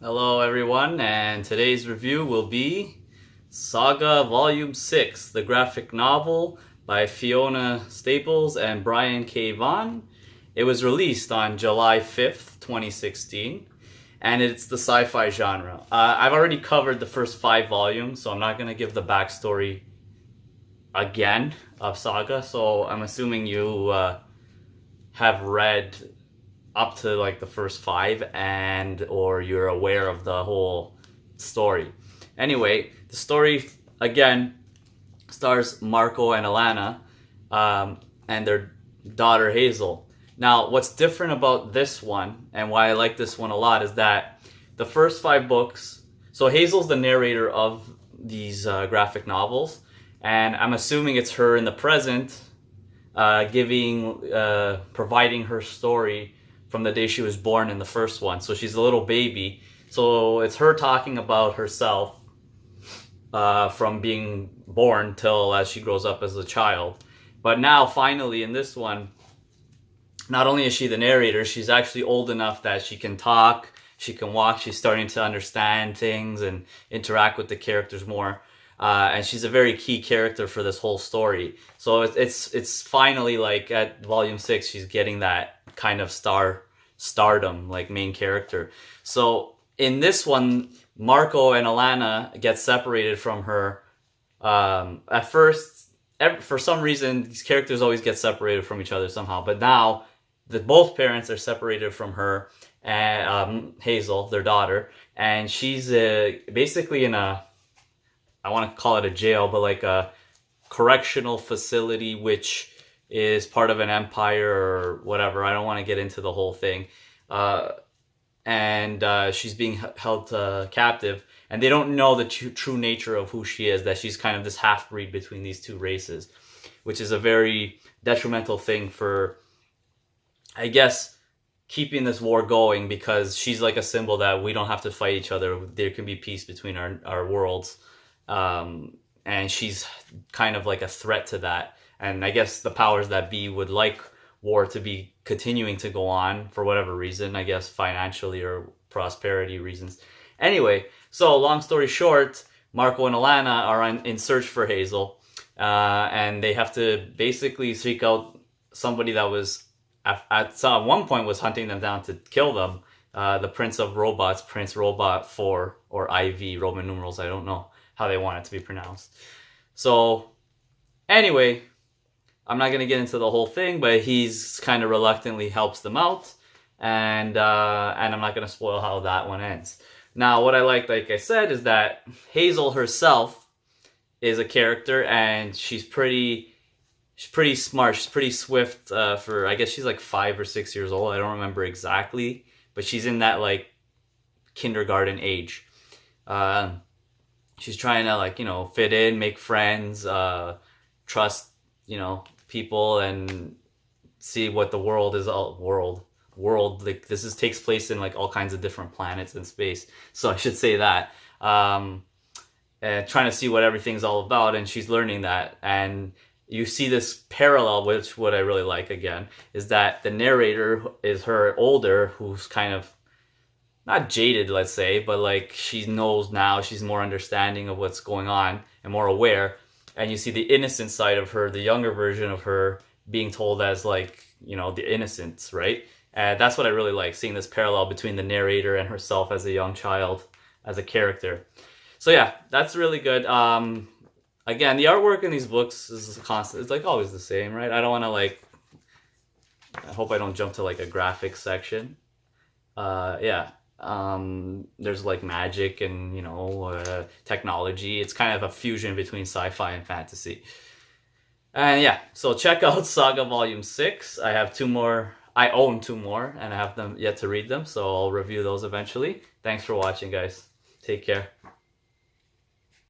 Hello everyone, and today's review will be Saga Volume 6, the graphic novel by Fiona Staples and Brian K. Vaughn. It was released on July 5th, 2016, and it's the sci-fi genre. I've already covered the first 5 volumes, so I'm not going to give the backstory again of Saga, so I'm assuming you have read up to like the first 5 or you're aware of the whole story. Anyway, the story again stars Marko and Alanna and their daughter Hazel. Now, what's different about this one and why I like this one a lot is that the first 5 books, so Hazel's the narrator of these graphic novels, and I'm assuming it's her in the present providing her story from the day she was born in the first one. So she's a little baby. So it's her talking about herself from being born till as she grows up as a child. But now, finally, in this one, not only is she the narrator, she's actually old enough that she can talk, she can walk, she's starting to understand things and interact with the characters more. And she's a very key character for this whole story. So it's finally, like, at Volume 6, she's getting that kind of stardom, like main character. So in this one, Marko and Alanna get separated from her. At first, for some reason, these characters always get separated from each other somehow. But now, both parents are separated from her, and Hazel, their daughter, and she's basically in a, I want to call it a jail, but like a correctional facility, which is part of an empire or whatever. I don't want to get into the whole thing. And she's being held captive, and they don't know the true nature of who she is, that she's kind of this half-breed between these two races, which is a very detrimental thing for, I guess, keeping this war going, because she's like a symbol that we don't have to fight each other. There can be peace between our worlds. And she's kind of like a threat to that. And I guess the powers that be would like war to be continuing to go on for whatever reason, I guess financially or prosperity reasons. Anyway, so long story short, Marko and Alanna are in search for Hazel, and they have to basically seek out somebody that was at one point was hunting them down to kill them, the Prince of Robots, Prince Robot 4, or IV, Roman numerals, I don't know how they want it to be pronounced. So anyway, I'm not going to get into the whole thing, but he's kind of reluctantly helps them out, and I'm not going to spoil how that one ends. Now, what I like I said, is that Hazel herself is a character, and she's pretty smart. She's pretty swift for, I guess she's like 5 or 6 years old. I don't remember exactly, but she's in that like kindergarten age. She's trying to, like, fit in, make friends, trust, people, and see what the world is like. This takes place in like all kinds of different planets in space, so I should say that, and trying to see what everything's all about, and she's learning that. And you see this parallel, which what I really like again is that the narrator is her older, who's kind of not jaded, let's say, but like she knows now, she's more understanding of what's going on and more aware. And you see the innocent side of her, the younger version of her, being told as like, the innocence, right? And that's what I really like, seeing this parallel between the narrator and herself as a young child, as a character. So yeah, that's really good. Again, the artwork in these books is constant. It's like always the same, right? I don't want to I hope I don't jump to like a graphic section. Yeah. There's like magic and technology. It's kind of a fusion between sci-fi and fantasy. And yeah, so check out Saga Volume 6. I have 2 more. I own 2 more, and I have them yet to read them, so I'll review those eventually. Thanks for watching, guys. Take care.